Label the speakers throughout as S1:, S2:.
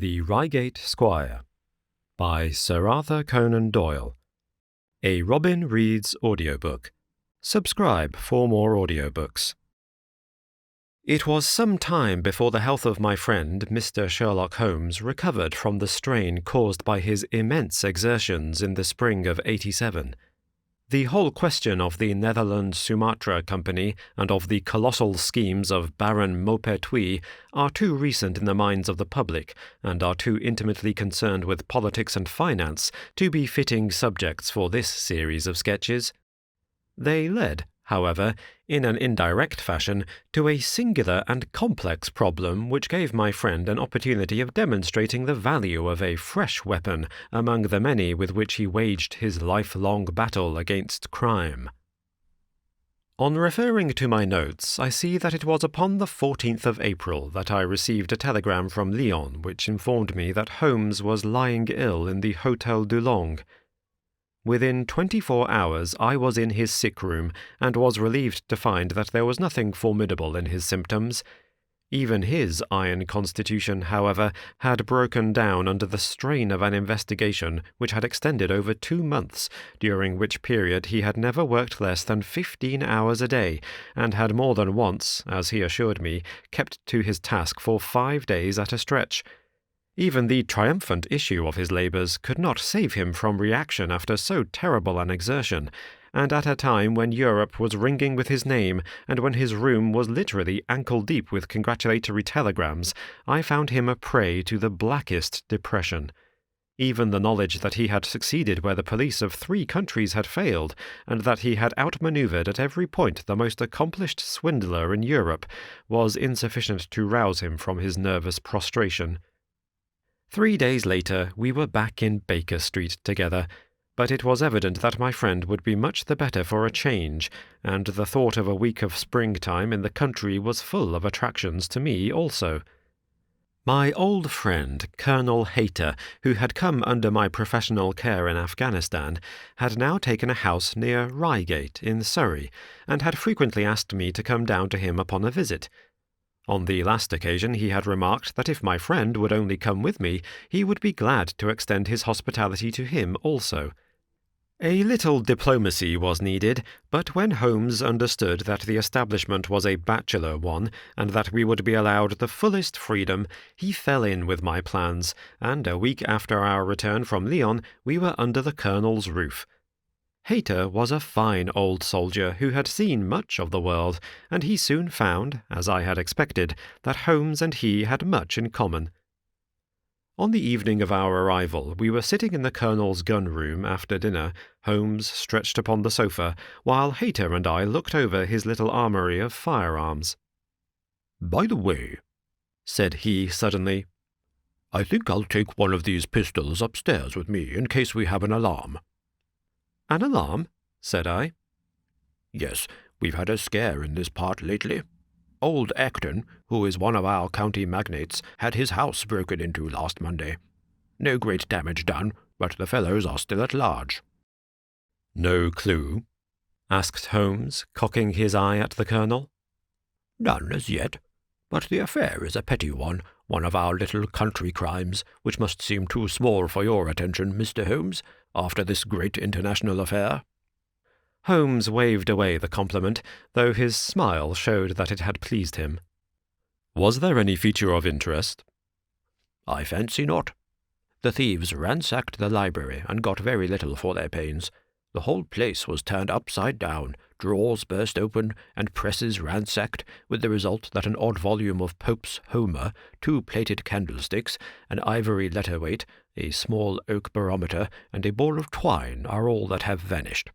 S1: The Reigate Squire by Sir Arthur Conan Doyle. A Robin Reads audiobook. Subscribe for more audiobooks. It was some time before the health of my friend, Mr. Sherlock Holmes, recovered from the strain caused by his immense exertions in the spring of '87. The whole question of the Netherlands-Sumatra Company and of the colossal schemes of Baron Maupertuis are too recent in the minds of the public and are too intimately concerned with politics and finance to be fitting subjects for this series of sketches. They led, however, in an indirect fashion, to a singular and complex problem which gave my friend an opportunity of demonstrating the value of a fresh weapon among the many with which he waged his lifelong battle against crime. On referring to my notes, I see that it was upon the 14th of April that I received a telegram from Lyon which informed me that Holmes was lying ill in the Hôtel du Long. Within 24 hours I was in his sick room, and was relieved to find that there was nothing formidable in his symptoms. Even his iron constitution, however, had broken down under the strain of an investigation which had extended over 2 months, during which period he had never worked less than 15 hours a day, and had more than once, as he assured me, kept to his task for 5 days at a stretch. Even the triumphant issue of his labours could not save him from reaction after so terrible an exertion, and at a time when Europe was ringing with his name, and when his room was literally ankle-deep with congratulatory telegrams, I found him a prey to the blackest depression. Even the knowledge that he had succeeded where the police of 3 countries had failed, and that he had outmanoeuvred at every point the most accomplished swindler in Europe, was insufficient to rouse him from his nervous prostration. 3 days later we were back in Baker Street together, but it was evident that my friend would be much the better for a change, and the thought of a week of springtime in the country was full of attractions to me also. My old friend, Colonel Hayter, who had come under my professional care in Afghanistan, had now taken a house near Reigate in Surrey, and had frequently asked me to come down to him upon a visit. On the last occasion he had remarked that if my friend would only come with me, he would be glad to extend his hospitality to him also. A little diplomacy was needed, but when Holmes understood that the establishment was a bachelor one, and that we would be allowed the fullest freedom, he fell in with my plans, and a week after our return from Lyon we were under the Colonel's roof. Hayter was a fine old soldier who had seen much of the world, and he soon found, as I had expected, that Holmes and he had much in common. On the evening of our arrival, we were sitting in the Colonel's gun-room after dinner, Holmes stretched upon the sofa, while Hayter and I looked over his little armoury of firearms.
S2: "By the way," said he suddenly, "I think I'll take one of these pistols upstairs with me in case we have an alarm."
S1: "An alarm?" said I.
S2: "Yes, we've had a scare in this part lately. Old Acton, who is one of our county magnates, had his house broken into last Monday. No great damage done, but the fellows are still at large."
S1: "No clue?" asked Holmes, cocking his eye at the Colonel.
S2: "None as yet, but the affair is a petty one of our little country crimes, which must seem too small for your attention, Mr. Holmes, after this great international affair."
S1: Holmes waved away the compliment, though his smile showed that it had pleased him. "Was there any feature of interest?"
S2: "I fancy not. The thieves ransacked the library and got very little for their pains. The whole place was turned upside down, drawers burst open, and presses ransacked, with the result that an odd volume of Pope's Homer, 2 plated candlesticks, an ivory letter-weight, a small oak barometer, and a ball of twine are all that have vanished."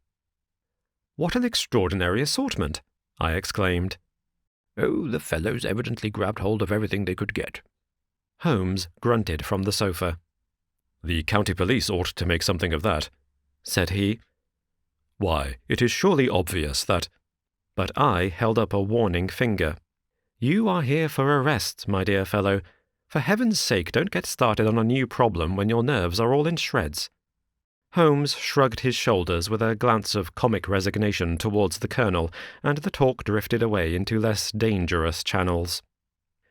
S1: "What an extraordinary assortment!" I exclaimed.
S2: "Oh, the fellows evidently grabbed hold of everything they could get."
S1: Holmes grunted from the sofa. "The county police ought to make something of that," said he. "Why, it is surely obvious that—" But I held up a warning finger. "You are here for a rest, my dear fellow. For heaven's sake, don't get started on a new problem when your nerves are all in shreds." Holmes shrugged his shoulders with a glance of comic resignation towards the Colonel, and the talk drifted away into less dangerous channels.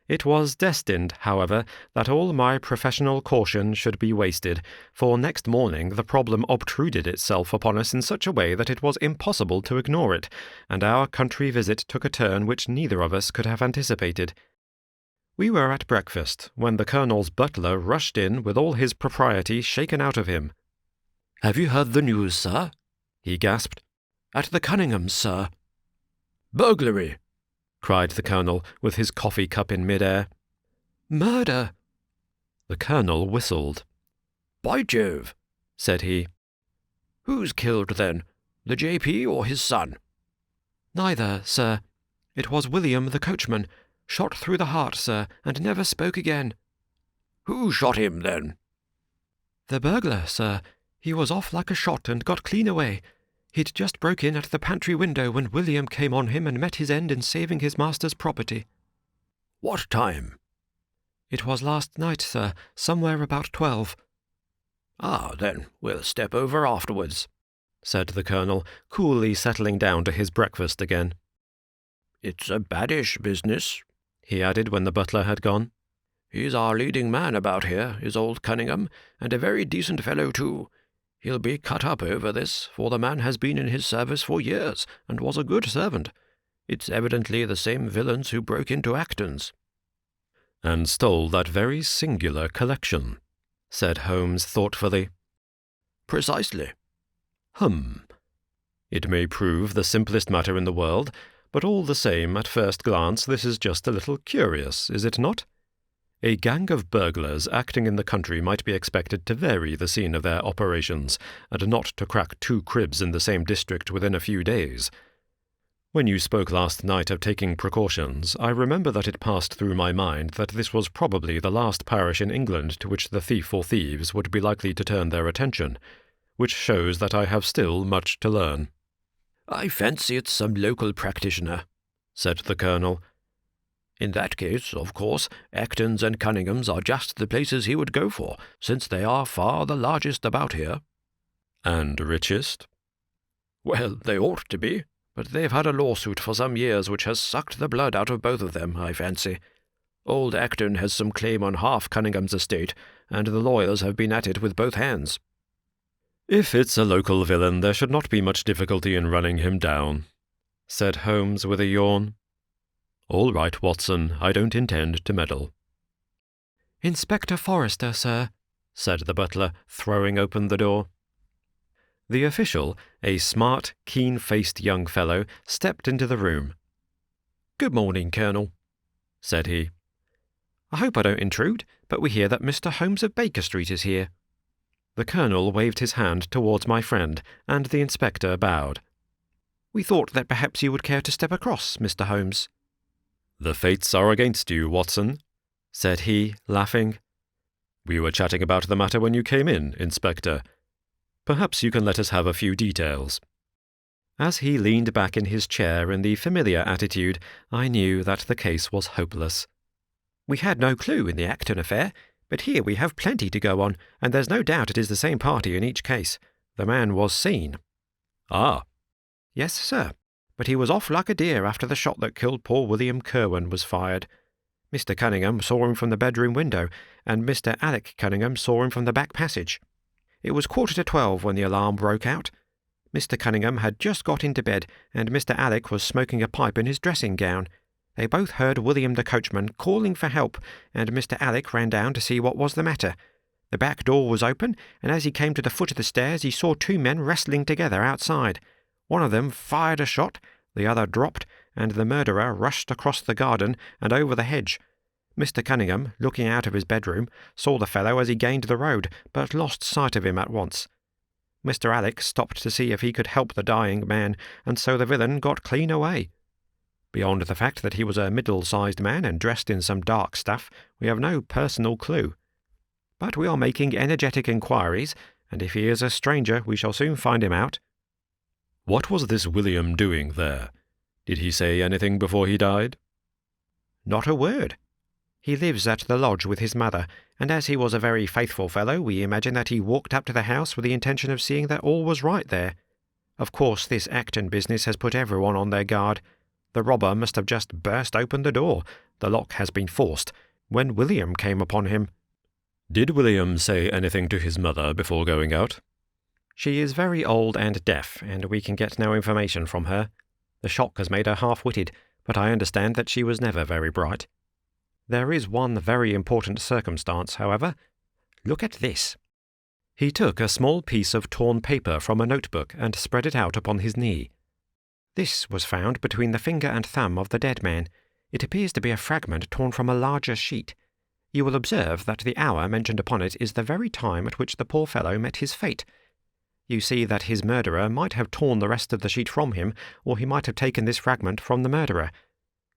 S1: It was destined, however, that all my professional caution should be wasted, for next morning the problem obtruded itself upon us in such a way that it was impossible to ignore it, and our country visit took a turn which neither of us could have anticipated. We were at breakfast, when the Colonel's butler rushed in with all his propriety shaken out of him.
S2: "Have you heard the news, sir?"
S1: he gasped.
S2: "At the Cunninghams, sir." "Burglary!"
S1: cried the Colonel, with his coffee cup in mid-air.
S2: "Murder!"
S1: The Colonel whistled.
S2: "By Jove!"
S1: said he.
S2: "Who's killed, then? The J.P. or his son?"
S1: "Neither, sir. It was William the coachman, shot through the heart, sir, and never spoke again."
S2: "Who shot him, then?"
S1: "The burglar, sir. He was off like a shot and got clean away. He'd just broke in at the pantry window when William came on him and met his end in saving his master's property."
S2: "What time?"
S1: "It was last night, sir, somewhere about 12.
S2: "Ah, then, we'll step over afterwards,"
S1: said the Colonel, coolly settling down to his breakfast again.
S2: "It's a baddish business,"
S1: he added when the butler had gone.
S2: "He's our leading man about here, is old Cunningham, and a very decent fellow, too. He'll be cut up over this, for the man has been in his service for years, and was a good servant. It's evidently the same villains who broke into Acton's."
S1: "And stole that very singular collection," said Holmes thoughtfully.
S2: "Precisely."
S1: It may prove the simplest matter in the world, but all the same, at first glance, this is just a little curious, is it not? A gang of burglars acting in the country might be expected to vary the scene of their operations, and not to crack 2 cribs in the same district within a few days. When you spoke last night of taking precautions, I remember that it passed through my mind that this was probably the last parish in England to which the thief or thieves would be likely to turn their attention, which shows that I have still much to learn.
S2: "I fancy it's some local practitioner," said the Colonel. "In that case, of course, Acton's and Cunningham's are just the places he would go for, since they are far the largest about here."
S1: "And richest?"
S2: "Well, they ought to be, but they've had a lawsuit for some years which has sucked the blood out of both of them, I fancy. Old Acton has some claim on half Cunningham's estate, and the lawyers have been at it with both hands."
S1: "If it's a local villain, there should not be much difficulty in running him down," said Holmes with a yawn. "All right, Watson, I don't intend to meddle." "Inspector Forrester, sir," said the butler, throwing open the door. The official, a smart, keen-faced young fellow, stepped into the room. "Good morning, Colonel," said he. "I hope I don't intrude, but we hear that Mr. Holmes of Baker Street is here." The Colonel waved his hand towards my friend, and the inspector bowed. "We thought that perhaps you would care to step across, Mr. Holmes." "The fates are against you, Watson," said he, laughing. "We were chatting about the matter when you came in, Inspector. Perhaps you can let us have a few details." As he leaned back in his chair in the familiar attitude, I knew that the case was hopeless. "We had no clue in the Acton affair, but here we have plenty to go on, and there's no doubt it is the same party in each case. The man was seen." "Ah." "Yes, sir. But he was off like a deer after the shot that killed poor William Kerwin was fired. Mr. Cunningham saw him from the bedroom window, and Mr. Alec Cunningham saw him from the back passage. It was 11:45 when the alarm broke out. Mr. Cunningham had just got into bed, and Mr. Alec was smoking a pipe in his dressing gown. They both heard William the coachman calling for help, and Mr. Alec ran down to see what was the matter. The back door was open, and as he came to the foot of the stairs he saw 2 men wrestling together outside. One of them fired a shot, the other dropped, and the murderer rushed across the garden and over the hedge. Mr. Cunningham, looking out of his bedroom, saw the fellow as he gained the road, but lost sight of him at once. Mr. Alec stopped to see if he could help the dying man, and so the villain got clean away. Beyond the fact that he was a middle-sized man and dressed in some dark stuff, we have no personal clue. But we are making energetic inquiries, and if he is a stranger, we shall soon find him out." "What was this William doing there? Did he say anything before he died?" "Not a word. He lives at the lodge with his mother, and as he was a very faithful fellow, we imagine that he walked up to the house with the intention of seeing that all was right there. Of course, this Acton business has put everyone on their guard.
S2: The robber must have just burst open the door. The lock has been forced when William came upon him."
S1: "Did William say anything to his mother before going out?"
S2: "She is very old and deaf, and we can get no information from her. The shock has made her half-witted, but I understand that she was never very bright. There is one very important circumstance, however. Look at this." He took a small piece of torn paper from a notebook and spread it out upon his knee. "This was found between the finger and thumb of the dead man. It appears to be a fragment torn from a larger sheet. You will observe that the hour mentioned upon it is the very time at which the poor fellow met his fate. You see that his murderer might have torn the rest of the sheet from him, or he might have taken this fragment from the murderer.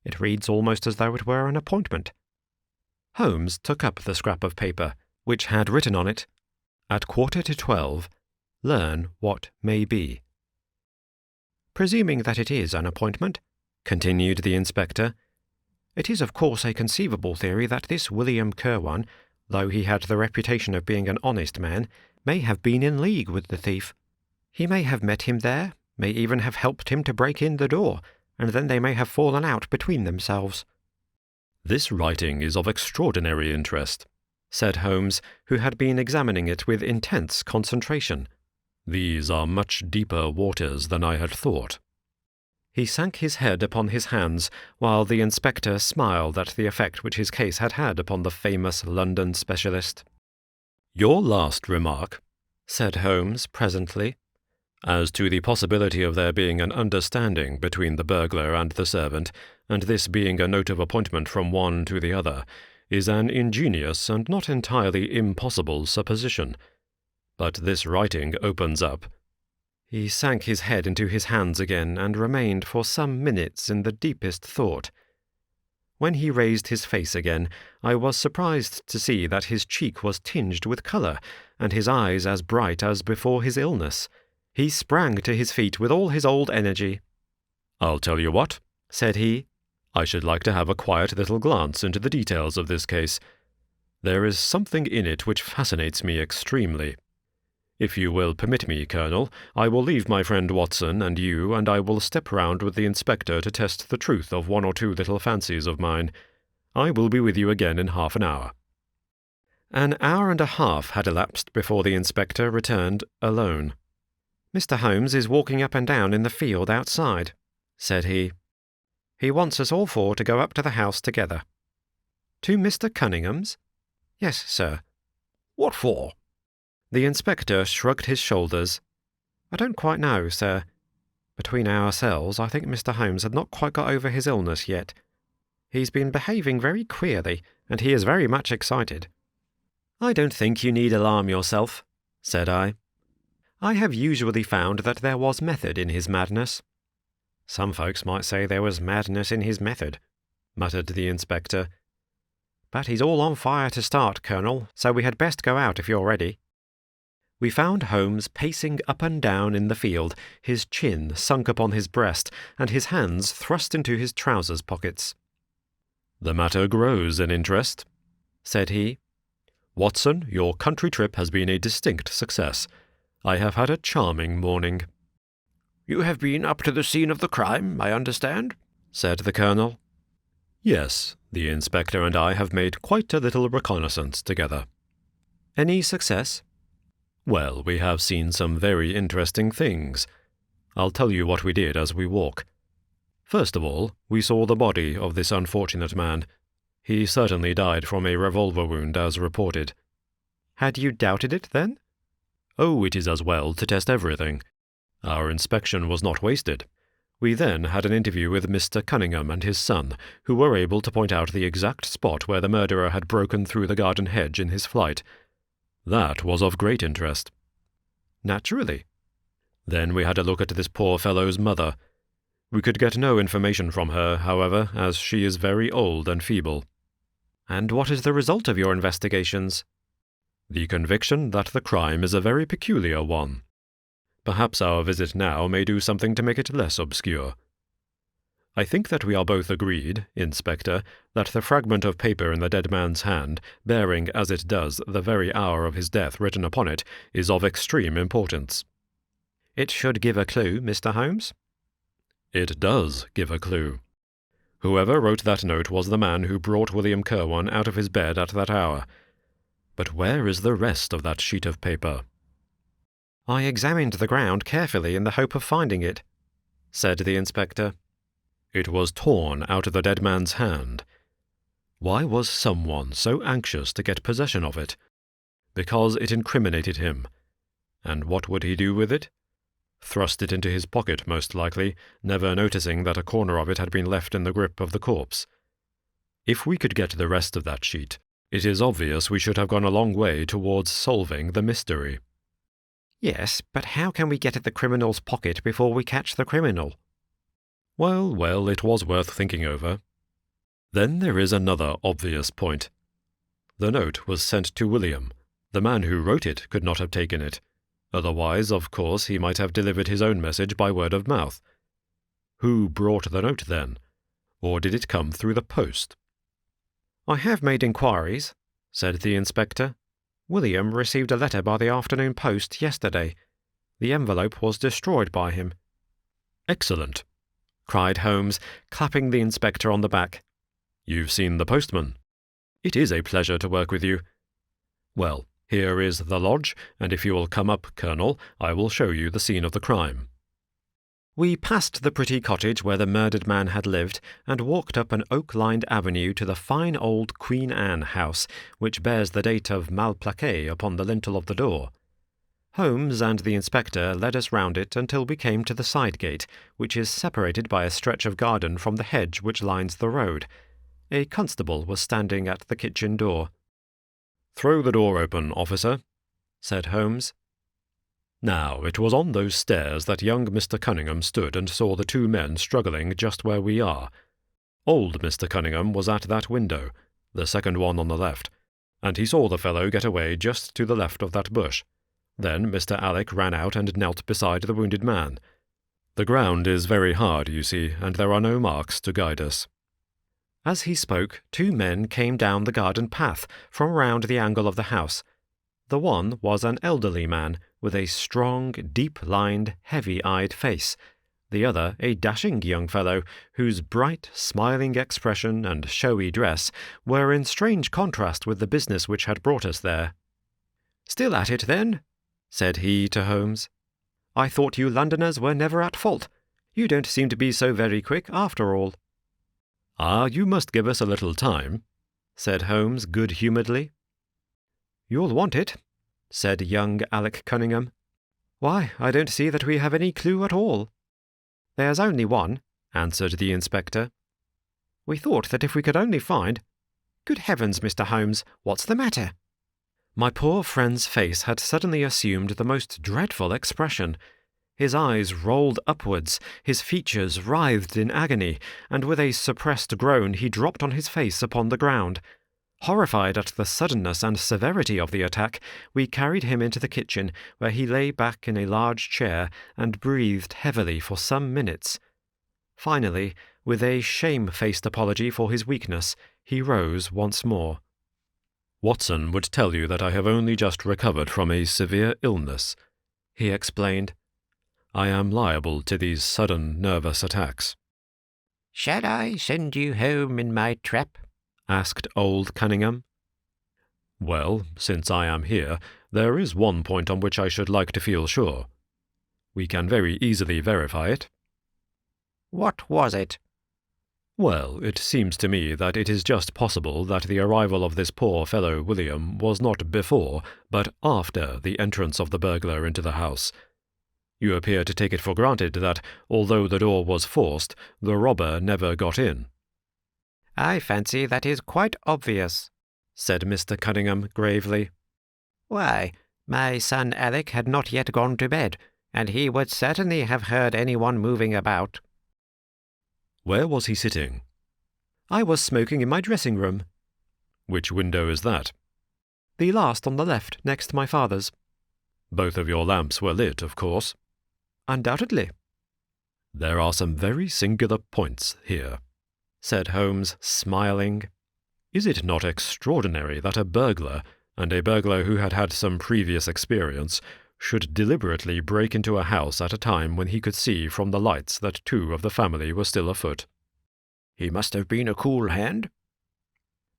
S2: It reads almost as though it were an appointment." Holmes took up the scrap of paper, which had written on it, "At 11:45, learn what may be." "Presuming that it is an appointment," continued the inspector, "it is of course a conceivable theory that this William Kirwan, though he had the reputation of being an honest man, may have been in league with the thief. He may have met him there, may even have helped him to break in the door, and then they may have fallen out between themselves."
S1: "This writing is of extraordinary interest," said Holmes, who had been examining it with intense concentration. "These are much deeper waters than I had thought." He sank his head upon his hands, while the inspector smiled at the effect which his case had had upon the famous London specialist. "Your last remark," said Holmes presently, "as to the possibility of there being an understanding between the burglar and the servant, and this being a note of appointment from one to the other, is an ingenious and not entirely impossible supposition. But this writing opens up—" He sank his head into his hands again and remained for some minutes in the deepest thought. When he raised his face again, I was surprised to see that his cheek was tinged with colour, and his eyes as bright as before his illness. He sprang to his feet with all his old energy. "I'll tell you what," said he. "I should like to have a quiet little glance into the details of this case. There is something in it which fascinates me extremely. If you will permit me, Colonel, I will leave my friend Watson and you, and I will step round with the inspector to test the truth of one or two little fancies of mine. I will be with you again in half an hour." An hour and a half had elapsed before the inspector returned alone. "Mr. Holmes is walking up and down in the field outside," said he. "He wants us all four to go up to the house together." "To Mr. Cunningham's?" "Yes, sir."
S2: "What for?"
S1: The inspector shrugged his shoulders. "I don't quite know, sir. Between ourselves, I think Mr. Holmes had not quite got over his illness yet. He's been behaving very queerly, and he is very much excited." "I don't think you need alarm yourself," said I. "I have usually found that there was method in his madness." "Some folks might say there was madness in his method," muttered the inspector. "But he's all on fire to start, Colonel, so we had best go out if you're ready." We found Holmes pacing up and down in the field, his chin sunk upon his breast, and his hands thrust into his trousers pockets. "The matter grows in interest," said he. "Watson, your country trip has been a distinct success. I have had a charming morning."
S2: "You have been up to the scene of the crime, I understand?"
S1: said the Colonel. "Yes, the inspector and I have made quite a little reconnaissance together." "Any success?" "Well, we have seen some very interesting things. I'll tell you what we did as we walk. First of all, we saw the body of this unfortunate man. He certainly died from a revolver wound, as reported." "Had you doubted it, then?" "Oh, it is as well to test everything. Our inspection was not wasted. We then had an interview with Mr. Cunningham and his son, who were able to point out the exact spot where the murderer had broken through the garden hedge in his flight. That was of great interest." "Naturally." "Then we had a look at this poor fellow's mother. We could get no information from her, however, as she is very old and feeble." "And what is the result of your investigations?" "The conviction that the crime is a very peculiar one. Perhaps our visit now may do something to make it less obscure. I think that we are both agreed, Inspector, that the fragment of paper in the dead man's hand, bearing as it does the very hour of his death written upon it, is of extreme importance." "It should give a clue, Mr. Holmes?" "It does give a clue," Whoever wrote that note was the man who brought William Kirwan out of his bed at that hour. But where is the rest of that sheet of paper?"
S2: "I examined the ground carefully in the hope of finding it," said the inspector.
S1: "It was torn out of the dead man's hand. Why was someone so anxious to get possession of it? Because it incriminated him. And what would he do with it? Thrust it into his pocket, most likely, never noticing that a corner of it had been left in the grip of the corpse. If we could get the rest of that sheet, it is obvious we should have gone a long way towards solving the mystery."
S2: "Yes, but how can we get at the criminal's pocket before we catch the criminal?"
S1: Well, it was worth thinking over. Then there is another obvious point. The note was sent to William. The man who wrote it could not have taken it. Otherwise, of course, he might have delivered his own message by word of mouth. Who brought the note, then? Or did it come through the post?
S2: "I have made inquiries," said the inspector. "William received a letter by the afternoon post yesterday. The envelope was destroyed by him."
S1: "Excellent,"
S2: cried Holmes, clapping the inspector on the back.
S1: "You've seen the postman. It is a pleasure to work with you. Well, here is the lodge, and if you will come up, Colonel, I will show you the scene of the crime."
S2: We passed the pretty cottage where the murdered man had lived, and walked up an oak-lined avenue to the fine old Queen Anne house, which bears the date of Malplaquet upon the lintel of the door. Holmes and the inspector led us round it until we came to the side gate, which is separated by a stretch of garden from the hedge which lines the road. A constable was standing at the kitchen door.
S1: "Throw the door open, officer," said Holmes. Now, it was on those stairs that young Mr. Cunningham stood and saw the two men struggling just where we are. Old Mr. Cunningham was at that window, the second one on the left, and he saw the fellow get away just to the left of that bush. Then Mr. Alec ran out and knelt beside the wounded man. The ground is very hard, you see, and there are no marks to guide us.
S2: As he spoke, two men came down the garden path from round the angle of the house. The one was an elderly man, with a strong, deep-lined, heavy-eyed face. The other a dashing young fellow, whose bright, smiling expression and showy dress were in strange contrast with the business which had brought us there. "Still at it, then?" said he to Holmes. "I thought you Londoners were never at fault. You don't seem to be so very quick, after all."
S1: "Ah, you must give us a little time," said Holmes good-humouredly.
S2: "You'll want it," said young Alec Cunningham. "Why, I don't see that we have any clue at all." "There's only one," answered the inspector. "We thought that if we could only find—" "Good heavens, Mr. Holmes, what's the matter?" My poor friend's face had suddenly assumed the most dreadful expression. His eyes rolled upwards, his features writhed in agony, and with a suppressed groan he dropped on his face upon the ground. Horrified at the suddenness and severity of the attack, we carried him into the kitchen, where he lay back in a large chair and breathed heavily for some minutes. Finally, with a shame-faced apology for his weakness, he rose once more.
S1: "Watson would tell you that I have only just recovered from a severe illness," he explained. "I am liable to these sudden nervous attacks."
S3: "Shall I send you home in my trap?"
S1: asked old Cunningham. "Well, since I am here, there is one point on which I should like to feel sure. We can very easily verify it."
S3: "What was it?"
S1: "Well, it seems to me that it is just possible that the arrival of this poor fellow William was not before, but after the entrance of the burglar into the house. You appear to take it for granted that, although the door was forced, the robber never got in."
S2: "I fancy that is quite obvious," said Mr. Cunningham gravely.
S3: "Why, my son Alec had not yet gone to bed, and he would certainly have heard anyone moving about."
S1: "Where was he sitting?"
S2: "I was smoking in my dressing-room."
S1: "Which window is that?"
S2: "The last on the left, next to my father's."
S1: "Both of your lamps were lit, of course?"
S2: "Undoubtedly."
S1: "There are some very singular points here," said Holmes, smiling. "Is it not extraordinary that a burglar, and a burglar who had had some previous experience, should deliberately break into a house at a time when he could see from the lights that two of the family were still afoot?"
S2: He must have been a cool hand.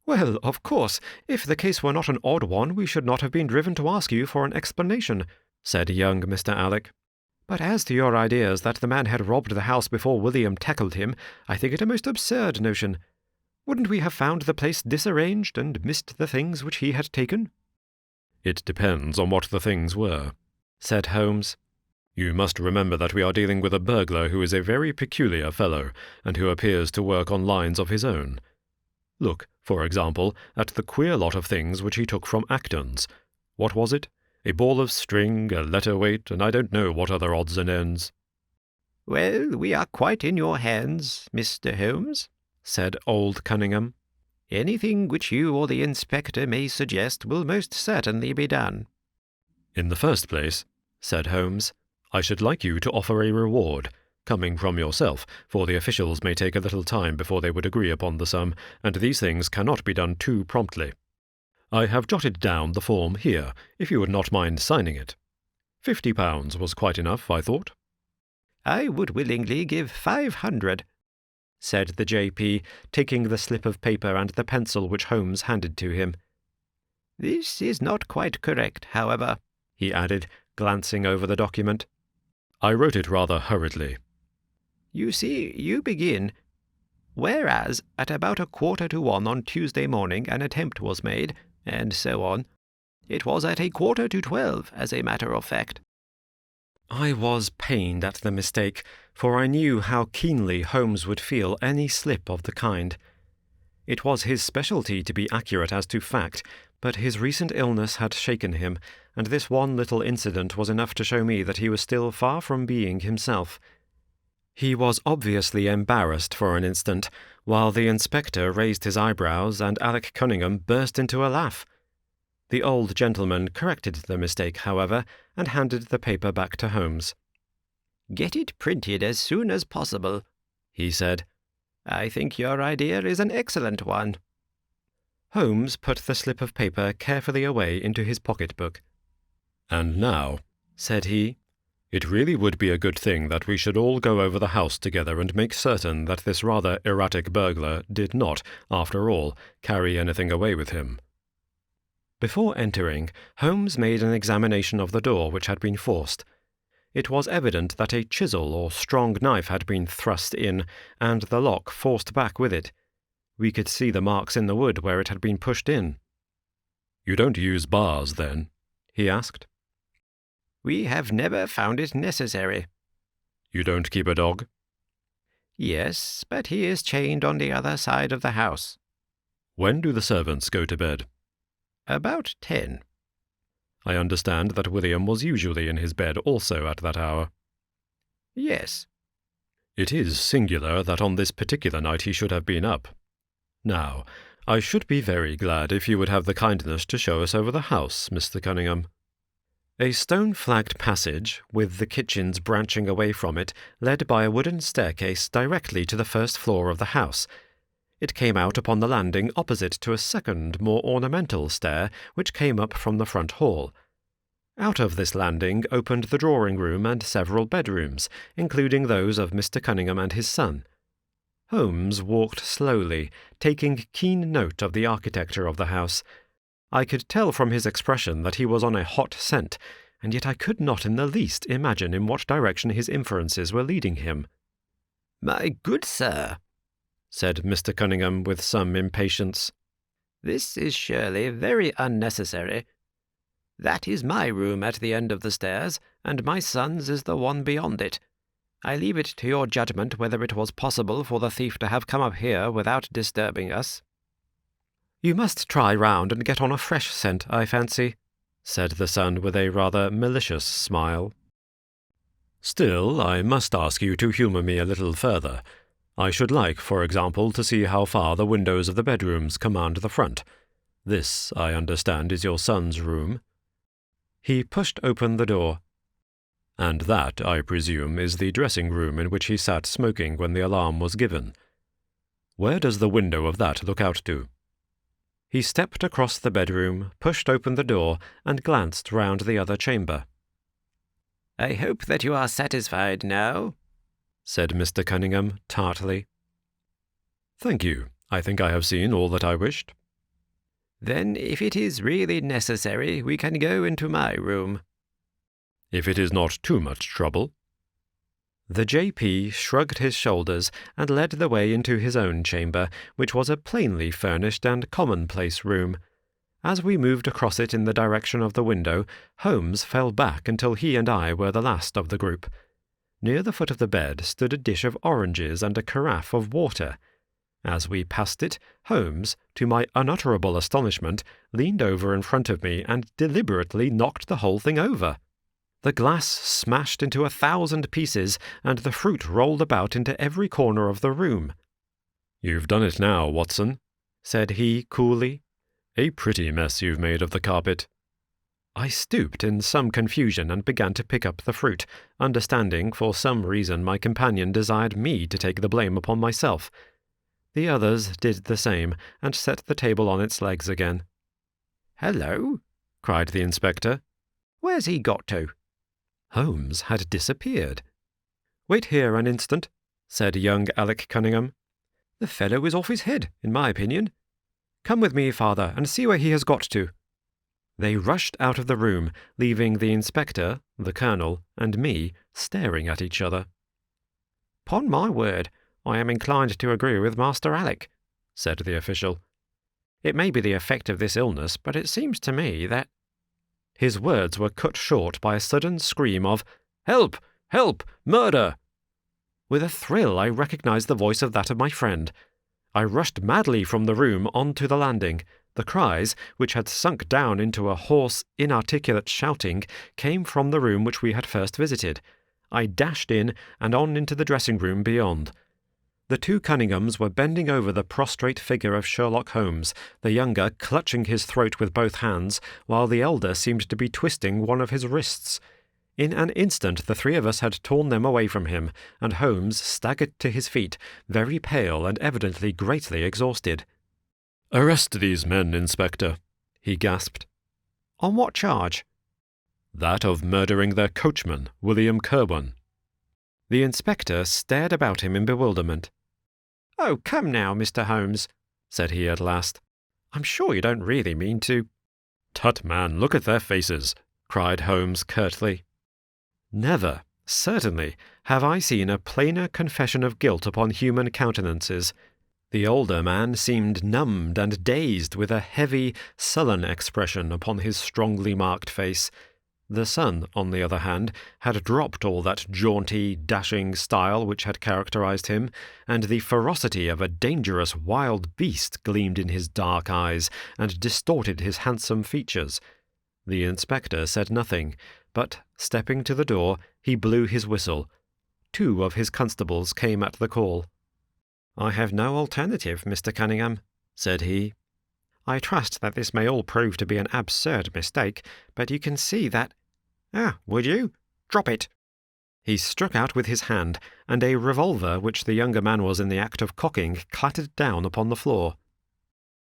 S1: Well, of course, if the case were not an odd one, we should not have been driven to ask you for an explanation, said young Mr. Alec. But as to your ideas that the man had robbed the house before William tackled him, I think it a most absurd notion. Wouldn't we have found the place disarranged and missed the things which he had taken? It depends on what the things were, said Holmes. You must remember that we are dealing with a burglar who is a very peculiar fellow, and who appears to work on lines of his own. Look, for example, at the queer lot of things which he took from Acton's. What was it? A ball of string, a letter weight, and I don't know what other odds and ends.
S3: Well, we are quite in your hands, Mr. Holmes, said old Cunningham. Anything which you or the inspector may suggest will most certainly be done.
S1: In the first place, said Holmes, I should like you to offer a reward, coming from yourself, for the officials may take a little time before they would agree upon the sum, and these things cannot be done too promptly. I have jotted down the form here, if you would not mind signing it. £50 was quite enough, I thought.
S3: I would willingly give 500, said the J.P., taking the slip of paper and the pencil which Holmes handed to him. This is not quite correct, however, he added, glancing over the document.
S1: I wrote it rather hurriedly.
S3: You see, you begin, whereas at about 1:45 on Tuesday morning an attempt was made, and so on. It was at 11:45, as a matter of fact.
S1: I was pained at the mistake, for I knew how keenly Holmes would feel any slip of the kind. It was his specialty to be accurate as to fact, but his recent illness had shaken him, and this one little incident was enough to show me that he was still far from being himself. He was obviously embarrassed for an instant, while the inspector raised his eyebrows and Alec Cunningham burst into a laugh. The old gentleman corrected the mistake, however, and handed the paper back to Holmes.
S3: "Get it printed as soon as possible," he said. "I think your idea is an excellent one."
S1: Holmes put the slip of paper carefully away into his pocket-book. "And now," said he, "it really would be a good thing that we should all go over the house together and make certain that this rather erratic burglar did not, after all, carry anything away with him." Before entering, Holmes made an examination of the door which had been forced. It was evident that a chisel or strong knife had been thrust in, and the lock forced back with it. We could see the marks in the wood where it had been pushed in. "You don't use bars, then?" he asked.
S3: "We have never found it necessary."
S1: "You don't keep a dog?"
S3: "Yes, but he is chained on the other side of the house."
S1: "When do the servants go to bed?"
S3: "About 10.
S1: "I understand that William was usually in his bed also at that hour."
S3: "Yes."
S1: "It is singular that on this particular night he should have been up. Now, I should be very glad if you would have the kindness to show us over the house, Mr. Cunningham." A stone-flagged passage, with the kitchens branching away from it, led by a wooden staircase directly to the first floor of the house. It came out upon the landing opposite to a second, more ornamental stair, which came up from the front hall. Out of this landing opened the drawing-room and several bedrooms, including those of Mr. Cunningham and his son. Holmes walked slowly, taking keen note of the architecture of the house. I could tell from his expression that he was on a hot scent, and yet I could not in the least imagine in what direction his inferences were leading him.
S3: "My good sir," said Mr. Cunningham with some impatience, "this is surely very unnecessary. That is my room at the end of the stairs, and my son's is the one beyond it. I leave it to your judgment whether it was possible for the thief to have come up here without disturbing us."
S1: "You must try round and get on a fresh scent, I fancy," said the son with a rather malicious smile. "Still, I must ask you to humour me a little further. I should like, for example, to see how far the windows of the bedrooms command the front. This, I understand, is your son's room." He pushed open the door. "And that, I presume, is the dressing-room in which he sat smoking when the alarm was given. Where does the window of that look out to?" He stepped across the bedroom, pushed open the door, and glanced round the other chamber.
S3: "I hope that you are satisfied now," said Mr. Cunningham tartly.
S1: Thank you. I think I have seen all that I wished.
S3: Then, if it is really necessary, we can go into my room.
S1: If it is not too much trouble. The J.P. shrugged his shoulders and led the way into his own chamber, which was a plainly furnished and commonplace room. As we moved across it in the direction of the window, Holmes fell back until he and I were the last of the group. Near the foot of the bed stood a dish of oranges and a carafe of water. As we passed it, Holmes, to my unutterable astonishment, leaned over in front of me and deliberately knocked the whole thing over. The glass smashed into 1,000 pieces, and the fruit rolled about into every corner of the room. "You've done it now, Watson," said he coolly. "A pretty mess you've made of the carpet." I stooped in some confusion and began to pick up the fruit, understanding for some reason my companion desired me to take the blame upon myself. The others did the same, and set the table on its legs again.
S3: "Hello," cried the inspector. "Where's he got to?"
S1: Holmes had disappeared. "Wait here an instant," said young Alec Cunningham. "The fellow is off his head, in my opinion. Come with me, father, and see where he has got to." They rushed out of the room, leaving the inspector, the colonel, and me staring at each other.
S3: "'Pon my word, I am inclined to agree with Master Alec," said the official. "It may be the effect of this illness, but it seems to me that—"
S1: His words were cut short by a sudden scream of, "Help! Help! Murder!" With a thrill I recognized the voice of that of my friend. I rushed madly from the room on to the landing. The cries, which had sunk down into a hoarse, inarticulate shouting, came from the room which we had first visited. I dashed in, and on into the dressing-room beyond. The two Cunninghams were bending over the prostrate figure of Sherlock Holmes, the younger clutching his throat with both hands, while the elder seemed to be twisting one of his wrists. In an instant the three of us had torn them away from him, and Holmes staggered to his feet, very pale and evidently greatly exhausted. "Arrest these men, Inspector," he gasped.
S3: "On what charge?"
S1: "That of murdering their coachman, William Kirwan." The inspector stared about him in bewilderment.
S3: "Oh, come now, Mr. Holmes," said he at last. "I'm sure you don't really mean to—"
S1: "Tut, man, look at their faces," cried Holmes curtly. Never, certainly, have I seen a plainer confession of guilt upon human countenances. The older man seemed numbed and dazed, with a heavy, sullen expression upon his strongly marked face. The son, on the other hand, had dropped all that jaunty, dashing style which had characterized him, and the ferocity of a dangerous wild beast gleamed in his dark eyes and distorted his handsome features. The inspector said nothing, but, stepping to the door, he blew his whistle. 2 of his constables came at the call.
S3: "I have no alternative, Mr. Cunningham," said he. "I trust that this may all prove to be an absurd mistake, but you can see that— would you? Drop it!" He struck out with his hand, and a revolver which the younger man was in the act of cocking clattered down upon the floor.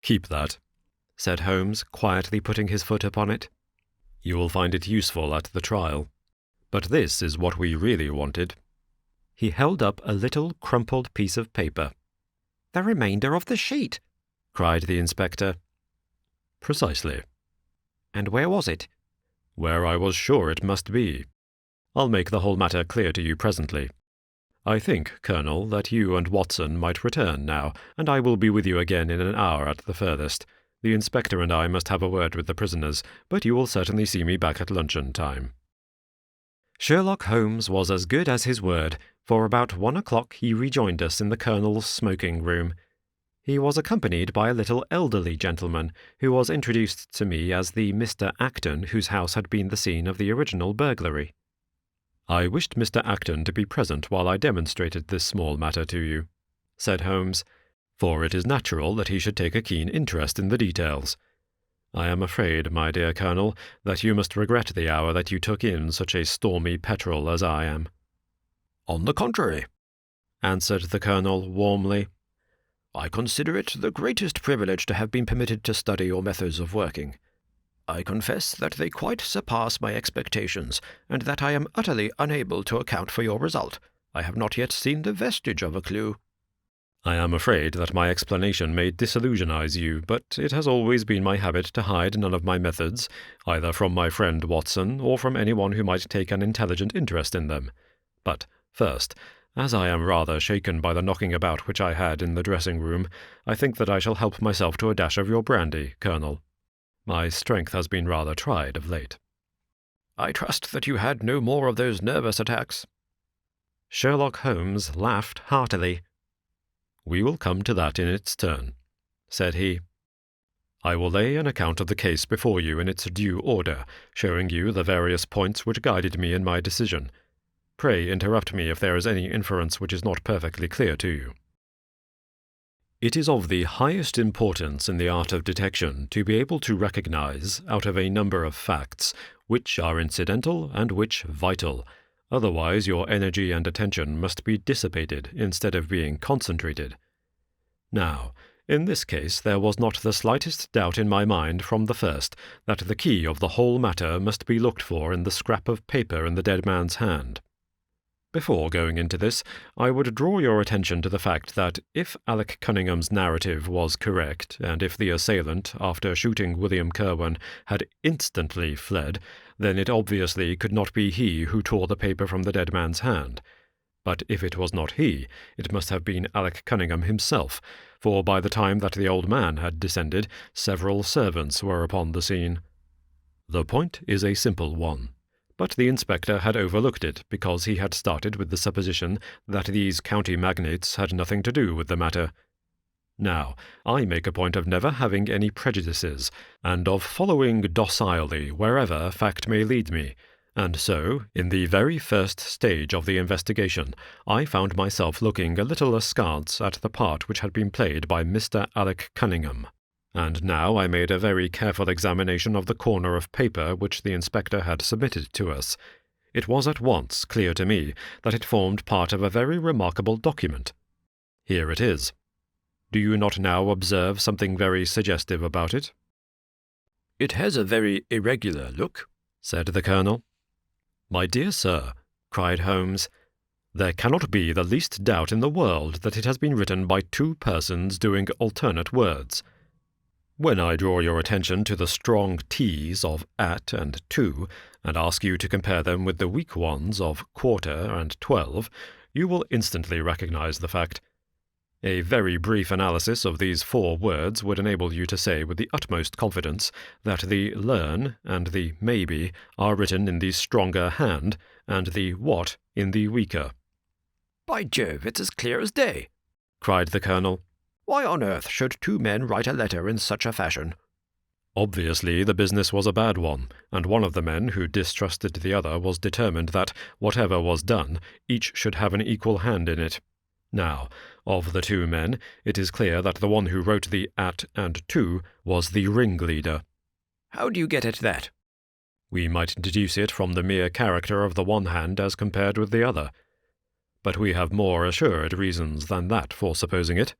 S1: "Keep that," said Holmes, quietly putting his foot upon it. "You will find it useful at the trial. But this is what we really wanted." He held up a little crumpled piece of paper.
S3: "The remainder of the sheet!" cried the inspector.
S1: "Precisely."
S3: "And where was it?"
S1: "Where I was sure it must be. I'll make the whole matter clear to you presently. I think, Colonel, that you and Watson might return now, and I will be with you again in an hour at the furthest. The inspector and I must have a word with the prisoners, but you will certainly see me back at luncheon time." Sherlock Holmes was as good as his word, for about 1 o'clock he rejoined us in the Colonel's smoking room. He was accompanied by a little elderly gentleman, who was introduced to me as the Mr. Acton whose house had been the scene of the original burglary. "I wished Mr. Acton to be present while I demonstrated this small matter to you," said Holmes, "for it is natural that he should take a keen interest in the details. I am afraid, my dear Colonel, that you must regret the hour that you took in such a stormy petrel as I am."
S2: "On the contrary," answered the Colonel warmly, "I consider it the greatest privilege to have been permitted to study your methods of working. I confess that they quite surpass my expectations, and that I am utterly unable to account for your result. I have not yet seen the vestige of a clue."
S1: I am afraid that my explanation may disillusionize you, but it has always been my habit to hide none of my methods, either from my friend Watson or from anyone who might take an intelligent interest in them. But first, as I am rather shaken by the knocking about which I had in the dressing-room, I think that I shall help myself to a dash of your brandy, Colonel. My strength has been rather tried of late.
S2: I trust that you had no more of those nervous attacks.
S1: Sherlock Holmes laughed heartily. We will come to that in its turn, said he. I will lay an account of the case before you in its due order, showing you the various points which guided me in my decision. Pray interrupt me if there is any inference which is not perfectly clear to you. It is of the highest importance in the art of detection to be able to recognize, out of a number of facts, which are incidental and which vital. Otherwise your energy and attention must be dissipated instead of being concentrated. Now, in this case there was not the slightest doubt in my mind from the first that the key of the whole matter must be looked for in the scrap of paper in the dead man's hand. Before going into this, I would draw your attention to the fact that if Alec Cunningham's narrative was correct, and if the assailant, after shooting William Kirwan, had instantly fled, then it obviously could not be he who tore the paper from the dead man's hand. But if it was not he, it must have been Alec Cunningham himself, for by the time that the old man had descended, several servants were upon the scene. The point is a simple one. But the inspector had overlooked it because he had started with the supposition that these county magnates had nothing to do with the matter. Now, I make a point of never having any prejudices, and of following docilely wherever fact may lead me, and so, in the very first stage of the investigation, I found myself looking a little askance at the part which had been played by Mr. Alec Cunningham. And now I made a very careful examination of the corner of paper which the inspector had submitted to us. It was at once clear to me that it formed part of a very remarkable document. Here it is. Do you not now observe something very suggestive about it?
S2: It has a very irregular look,
S1: said the Colonel. My dear sir, cried Holmes, there cannot be the least doubt in the world that it has been written by two persons doing alternate words. When I draw your attention to the strong T's of at and to, and ask you to compare them with the weak ones of quarter and 12, you will instantly recognize the fact. A very brief analysis of these four words would enable you to say with the utmost confidence that the learn and the maybe are written in the stronger hand, and the what in the weaker.
S2: By Jove, it's as clear as day,
S1: cried the Colonel.
S2: Why on earth should two men write a letter in such a fashion?
S1: Obviously the business was a bad one, and one of the men who distrusted the other was determined that, whatever was done, each should have an equal hand in it. Now, of the two men, it is clear that the one who wrote the at and to was the ringleader.
S2: How do you get at that?
S1: We might deduce it from the mere character of the one hand as compared with the other. But we have more assured reasons than that for supposing it.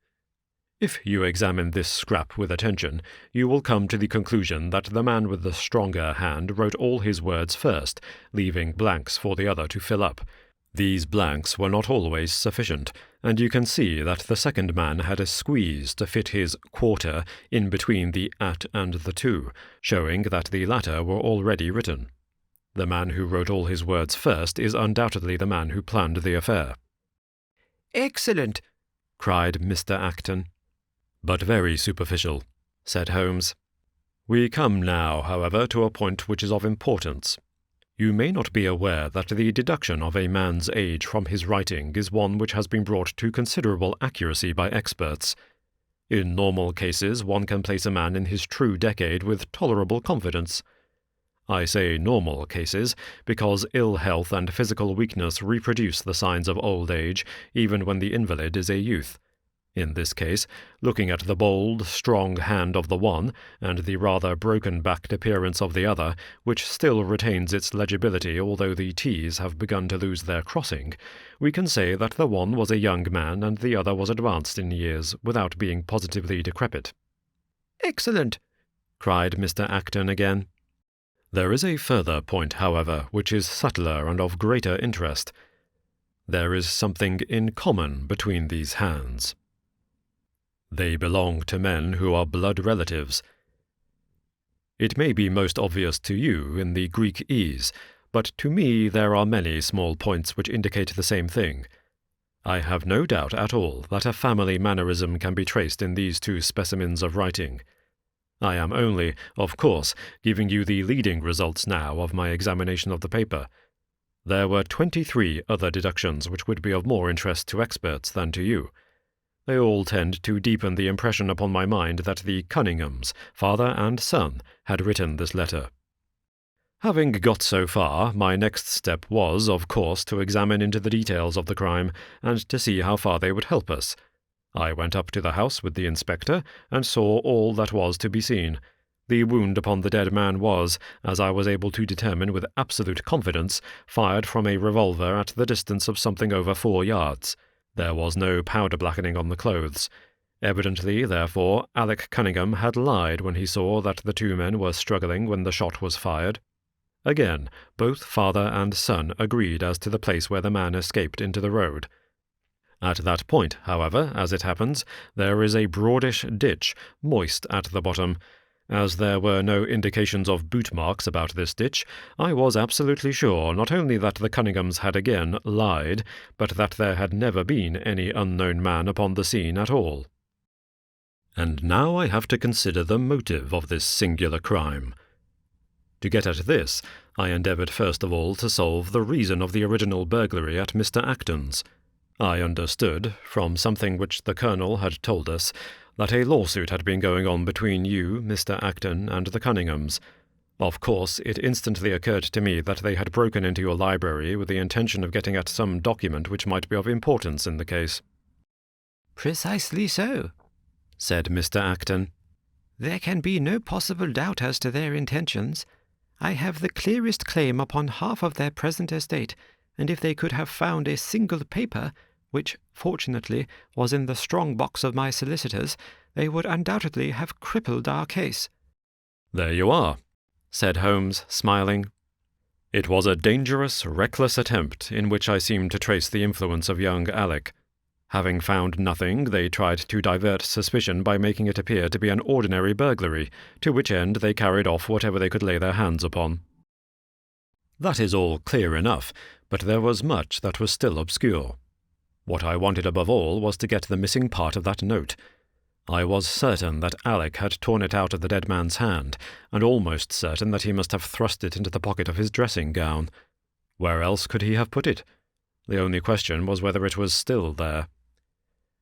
S1: If you examine this scrap with attention, you will come to the conclusion that the man with the stronger hand wrote all his words first, leaving blanks for the other to fill up. These blanks were not always sufficient, and you can see that the second man had a squeeze to fit his quarter in between the at and the to, showing that the latter were already written. The man who wrote all his words first is undoubtedly the man who planned the affair.
S2: Excellent,
S1: cried Mr. Acton. But very superficial, said Holmes. We come now, however, to a point which is of importance. You may not be aware that the deduction of a man's age from his writing is one which has been brought to considerable accuracy by experts. In normal cases, one can place a man in his true decade with tolerable confidence. I say normal cases because ill health and physical weakness reproduce the signs of old age even when the invalid is a youth. In this case, looking at the bold, strong hand of the one, and the rather broken-backed appearance of the other, which still retains its legibility although the T's have begun to lose their crossing, we can say that the one was a young man and the other was advanced in years, without being positively decrepit.
S2: Excellent,
S1: cried Mr. Acton again. There is a further point, however, which is subtler and of greater interest. There is something in common between these hands. They belong to men who are blood relatives. It may be most obvious to you in the Greek ease, but to me there are many small points which indicate the same thing. I have no doubt at all that a family mannerism can be traced in these two specimens of writing. I am only, of course, giving you the leading results now of my examination of the paper. There were 23 other deductions which would be of more interest to experts than to you. They all tend to deepen the impression upon my mind that the Cunninghams, father and son, had written this letter. Having got so far, my next step was, of course, to examine into the details of the crime, and to see how far they would help us. I went up to the house with the inspector, and saw all that was to be seen. The wound upon the dead man was, as I was able to determine with absolute confidence, fired from a revolver at the distance of something over 4 yards. There was no powder blackening on the clothes. Evidently, therefore, Alec Cunningham had lied when he saw that the two men were struggling when the shot was fired. Again, both father and son agreed as to the place where the man escaped into the road. At that point, however, as it happens, there is a broadish ditch, moist at the bottom. As there were no indications of boot marks about this ditch, I was absolutely sure not only that the Cunninghams had again lied, but that there had never been any unknown man upon the scene at all. And now I have to consider the motive of this singular crime. To get at this, I endeavoured first of all to solve the reason of the original burglary at Mr. Acton's. I understood, from something which the Colonel had told us, that a lawsuit had been going on between you, Mr. Acton, and the Cunninghams. Of course, it instantly occurred to me that they had broken into your library with the intention of getting at some document which might be of importance in the case.
S3: "Precisely so," said Mr. Acton. "There can be no possible doubt as to their intentions. I have the clearest claim upon half of their present estate, and if they could have found a single paper, which, fortunately, was in the strong box of my solicitors, they would undoubtedly have crippled our case."
S1: "There you are," said Holmes, smiling. "It was a dangerous, reckless attempt in which I seemed to trace the influence of young Alec. Having found nothing, they tried to divert suspicion by making it appear to be an ordinary burglary, to which end they carried off whatever they could lay their hands upon. That is all clear enough, but there was much that was still obscure. What I wanted above all was to get the missing part of that note. I was certain that Alec had torn it out of the dead man's hand, and almost certain that he must have thrust it into the pocket of his dressing gown. Where else could he have put it? The only question was whether it was still there.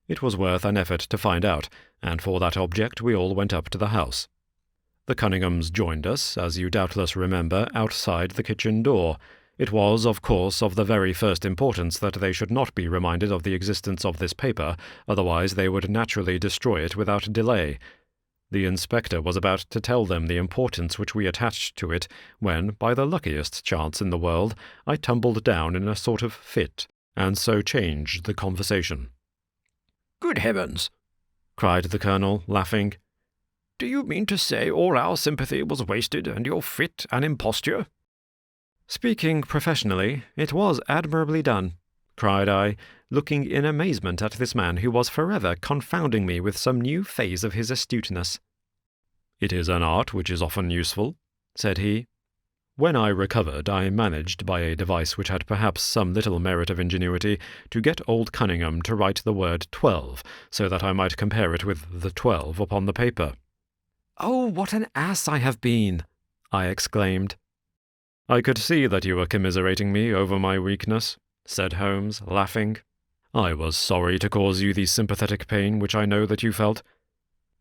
S1: It was worth an effort to find out, and for that object we all went up to the house. The Cunninghams joined us, as you doubtless remember, outside the kitchen door. It was, of course, of the very first importance that they should not be reminded of the existence of this paper, otherwise they would naturally destroy it without delay. The inspector was about to tell them the importance which we attached to it, when, by the luckiest chance in the world, I tumbled down in a sort of fit, and so changed the conversation.
S2: "Good heavens!"
S1: cried the Colonel, laughing.
S2: "Do you mean to say all our sympathy was wasted and your fit an imposture?"
S1: "Speaking professionally, it was admirably done," cried I, looking in amazement at this man who was forever confounding me with some new phase of his astuteness. "It is an art which is often useful," said he. "When I recovered, I managed, by a device which had perhaps some little merit of ingenuity, to get old Cunningham to write the word 12, so that I might compare it with the 12 upon the paper." "Oh, what an ass I have been!" I exclaimed. "I could see that you were commiserating me over my weakness," said Holmes, laughing. "I was sorry to cause you the sympathetic pain which I know that you felt."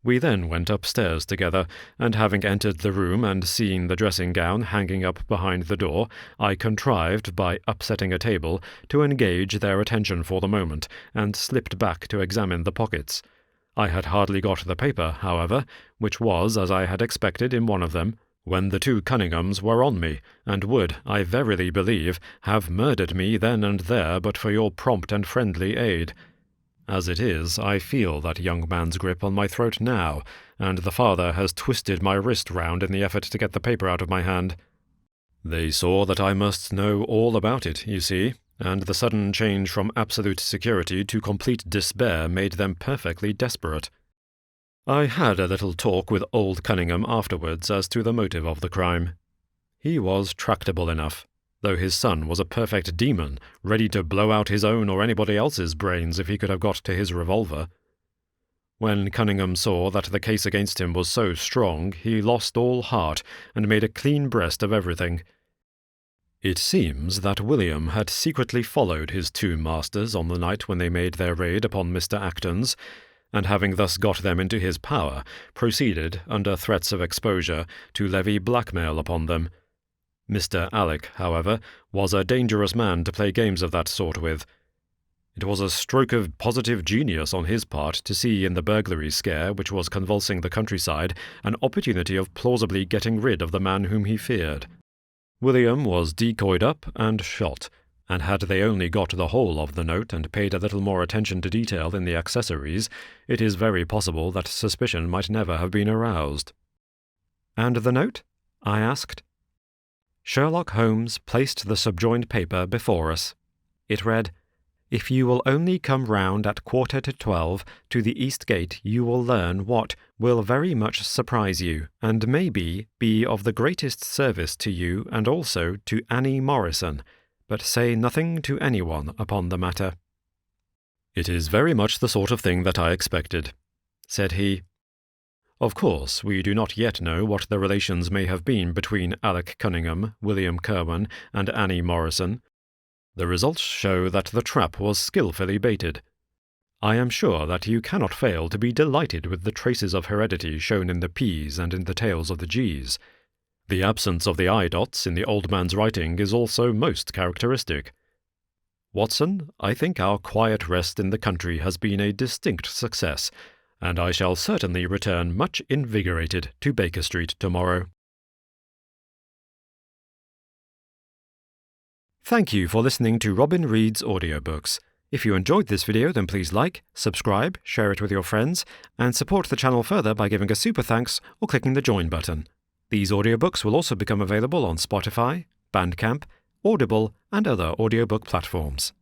S1: We then went upstairs together, and having entered the room and seen the dressing-gown hanging up behind the door, I contrived, by upsetting a table, to engage their attention for the moment, and slipped back to examine the pockets. I had hardly got the paper, however, which was, as I had expected, in one of them, when the two Cunninghams were on me, and would, I verily believe, have murdered me then and there but for your prompt and friendly aid. As it is, I feel that young man's grip on my throat now, and the father has twisted my wrist round in the effort to get the paper out of my hand. They saw that I must know all about it, you see, and the sudden change from absolute security to complete despair made them perfectly desperate. I had a little talk with old Cunningham afterwards as to the motive of the crime. He was tractable enough, though his son was a perfect demon, ready to blow out his own or anybody else's brains if he could have got to his revolver. When Cunningham saw that the case against him was so strong, he lost all heart and made a clean breast of everything. It seems that William had secretly followed his two masters on the night when they made their raid upon Mr. Acton's, and having thus got them into his power, proceeded, under threats of exposure, to levy blackmail upon them. Mr. Alec, however, was a dangerous man to play games of that sort with. It was a stroke of positive genius on his part to see in the burglary scare which was convulsing the countryside an opportunity of plausibly getting rid of the man whom he feared. William was decoyed up and shot, and had they only got the whole of the note and paid a little more attention to detail in the accessories, it is very possible that suspicion might never have been aroused. "And the note?" I asked. Sherlock Holmes placed the subjoined paper before us. It read, "If you will only come round at 11:45 to the East Gate, you will learn what will very much surprise you, and maybe be of the greatest service to you and also to Annie Morrison, but say nothing to anyone upon the matter." "It is very much the sort of thing that I expected," said he. "Of course, we do not yet know what the relations may have been between Alec Cunningham, William Kirwan, and Annie Morrison. The results show that the trap was skilfully baited. I am sure that you cannot fail to be delighted with the traces of heredity shown in the P's and in the tails of the G's. The absence of the I-dots in the old man's writing is also most characteristic. Watson, I think our quiet rest in the country has been a distinct success, and I shall certainly return much invigorated to Baker Street tomorrow." Thank you for listening to Robin Reads Audiobooks. If you enjoyed this video, then please like, subscribe, share it with your friends, and support the channel further by giving a super thanks or clicking the join button. These audiobooks will also become available on Spotify, Bandcamp, Audible, and other audiobook platforms.